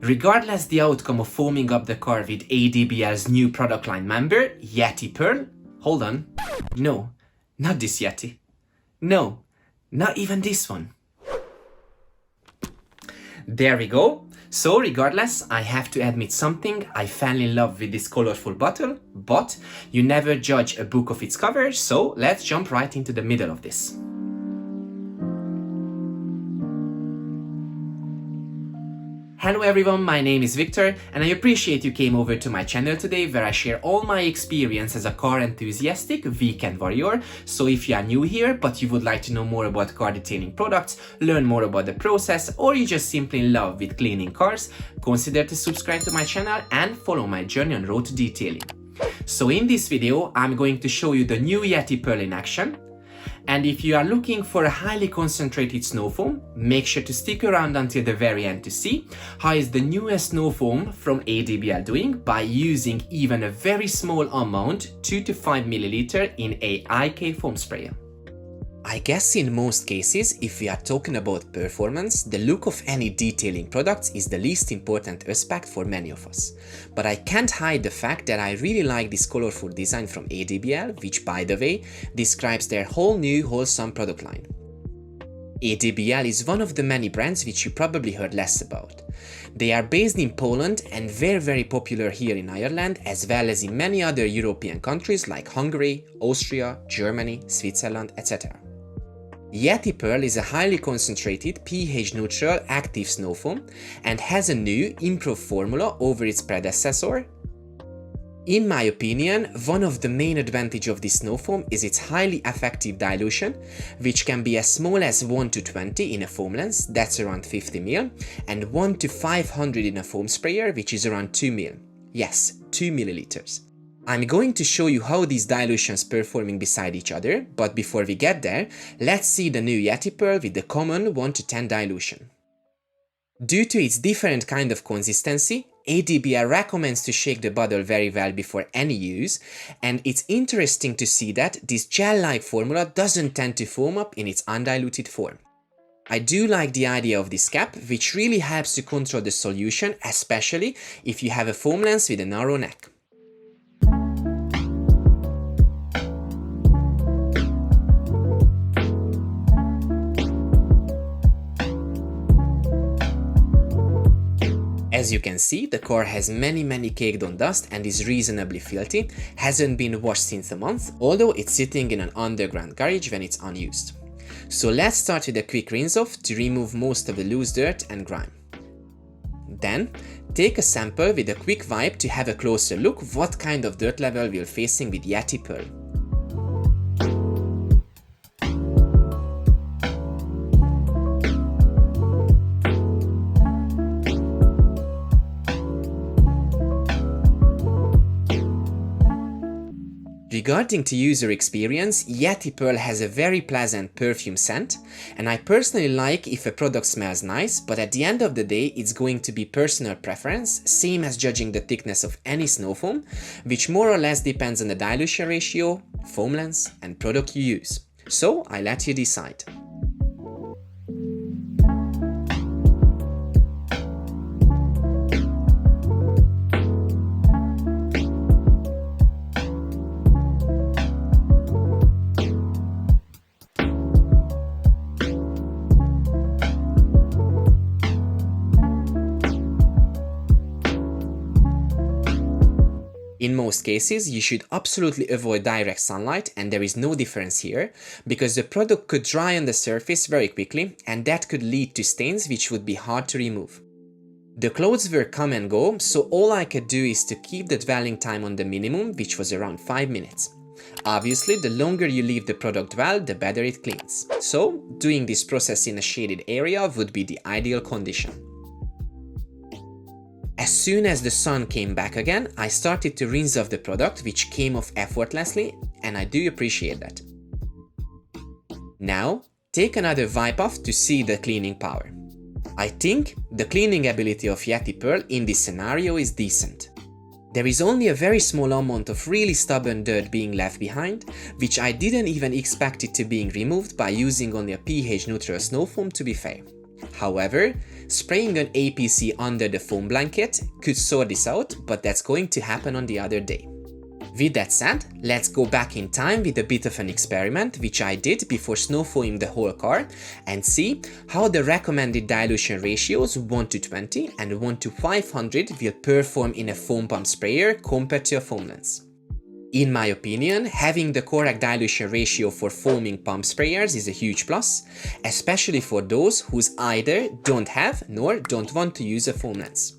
Regardless the outcome of foaming up the car with ADBL's new product line member, Yeti Pearl, hold on, no, not this Yeti, no, not even this one. There we go. So regardless, I have to admit something, I fell in love with this colorful bottle, but you never judge a book of its cover, so let's jump right into the middle of this. Hello everyone, my name is Victor and I appreciate you came over to my channel today where I share all my experience as a car enthusiastic weekend warrior. So if you are new here but you would like to know more about car detailing products, learn more about the process, or you just simply in love with cleaning cars, consider to subscribe to my channel and follow my journey on road to detailing. So in this video, I'm going to show you the new Yeti Pearl in action. And if you are looking for a highly concentrated snow foam, make sure to stick around until the very end to see how is the newest snow foam from ADBL doing by using even a very small amount, 2 to 5 milliliter in a IK foam sprayer. I guess in most cases, if we are talking about performance, the look of any detailing products is the least important aspect for many of us. But I can't hide the fact that I really like this colorful design from ADBL, which by the way, describes their whole new Holawesome product line. ADBL is one of the many brands which you probably heard less about. They are based in Poland and very popular here in Ireland, as well as in many other European countries like Hungary, Austria, Germany, Switzerland, etc. Yeti Pearl is a highly concentrated, pH-neutral active snow foam and has a new, improved formula over its predecessor. In my opinion, one of the main advantages of this snow foam is its highly effective dilution, which can be as small as 1 to 20 in a foam lens, that's around 50 ml, and 1 to 500 in a foam sprayer, which is around 2 ml. Yes, 2 milliliters. I'm going to show you how these dilutions performing beside each other, but before we get there, let's see the new Yeti Pearl with the common 1 to 10 dilution. Due to its different kind of consistency, ADBL recommends to shake the bottle very well before any use, and it's interesting to see that this gel-like formula doesn't tend to foam up in its undiluted form. I do like the idea of this cap, which really helps to control the solution, especially if you have a foam lens with a narrow neck. As you can see, the car has many caked on dust and is reasonably filthy, hasn't been washed since a month, although it's sitting in an underground garage when it's unused. So let's start with a quick rinse off to remove most of the loose dirt and grime. Then, take a sample with a quick wipe to have a closer look what kind of dirt level we're facing with Yeti Pearl. Regarding to user experience, Yeti Pearl has a very pleasant perfume scent, and I personally like if a product smells nice, but at the end of the day it's going to be personal preference, same as judging the thickness of any snow foam, which more or less depends on the dilution ratio, foam length and product you use. So I let you decide. In most cases, you should absolutely avoid direct sunlight, and there is no difference here, because the product could dry on the surface very quickly and that could lead to stains which would be hard to remove. The clothes were come and go, so all I could do is to keep the dwelling time on the minimum, which was around 5 minutes. Obviously, the longer you leave the product dwell, the better it cleans. So, doing this process in a shaded area would be the ideal condition. As soon as the sun came back again, I started to rinse off the product, which came off effortlessly, and I do appreciate that. Now, take another wipe off to see the cleaning power. I think the cleaning ability of Yeti Pearl in this scenario is decent. There is only a very small amount of really stubborn dirt being left behind, which I didn't even expect it to being removed by using only a pH neutral snow foam, to be fair. However, Spraying an APC under the foam blanket could sort this out, but that's going to happen on the other day. With that said, let's go back in time with a bit of an experiment which I did before snowfoaming the whole car and see how the recommended dilution ratios 1:20 and 1:500 will perform in a foam pump sprayer compared to a foam lens. In my opinion, having the correct dilution ratio for foaming pump sprayers is a huge plus, especially for those who either don't have nor don't want to use a foam lens.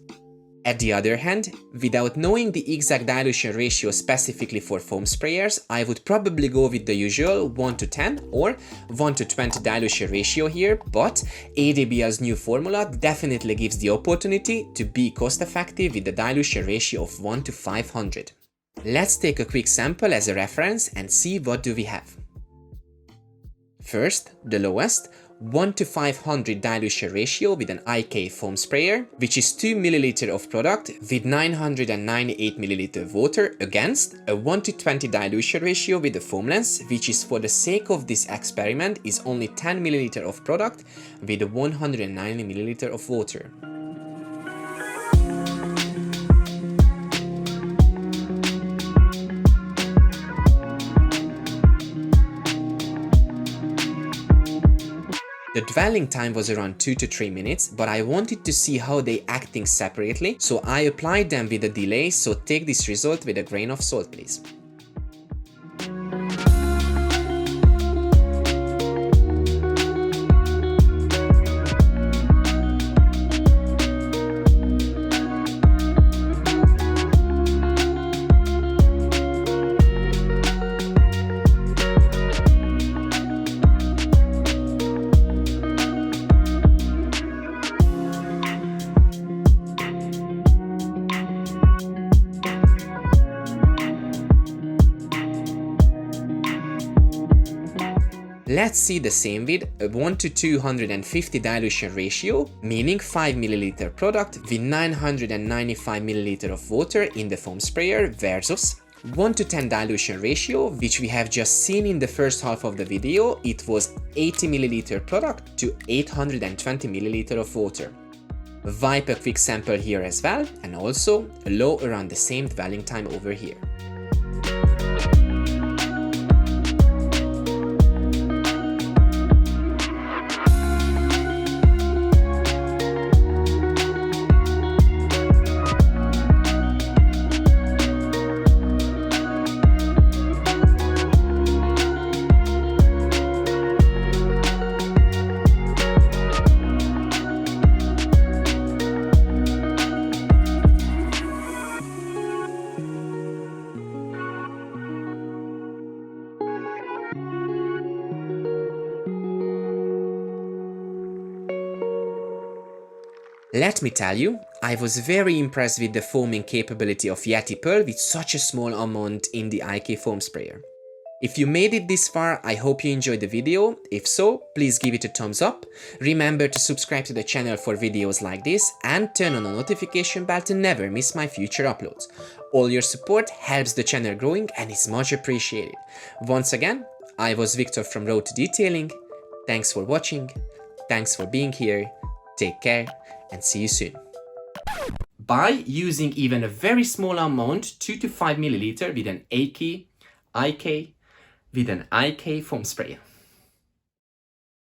At the other hand, without knowing the exact dilution ratio specifically for foam sprayers, I would probably go with the usual 1:10 or 1:20 dilution ratio here, but ADBL's new formula definitely gives the opportunity to be cost effective with the dilution ratio of 1:500. Let's take a quick sample as a reference and see what do we have. First, the lowest, 1:500 dilution ratio with an IK foam sprayer, which is 2 ml of product with 998 ml water against a 1:20 dilution ratio with the foam lens, which is for the sake of this experiment is only 10 ml of product with 190 ml of water. The dwelling time was around 2 to 3 minutes, but I wanted to see how they acting separately, so I applied them with a delay, so take this result with a grain of salt please. Let's see the same with a 1:250 dilution ratio, meaning 5 ml product with 995 ml of water in the foam sprayer versus 1:10 dilution ratio, which we have just seen in the first half of the video. It was 80 ml product to 820 ml of water. Wipe a quick sample here as well, and also a low around the same dwelling time over here. Let me tell you, I was very impressed with the foaming capability of Yeti Pearl with such a small amount in the IK foam sprayer. If you made it this far, I hope you enjoyed the video. If so, please give it a thumbs up. Remember to subscribe to the channel for videos like this and turn on the notification bell to never miss my future uploads. All your support helps the channel growing and is much appreciated. Once again, I was Victor from Road to Detailing. Thanks for watching. Thanks for being here. Take care and see you soon. By using even a very small amount, 2 to 5 ml with an IK foam sprayer.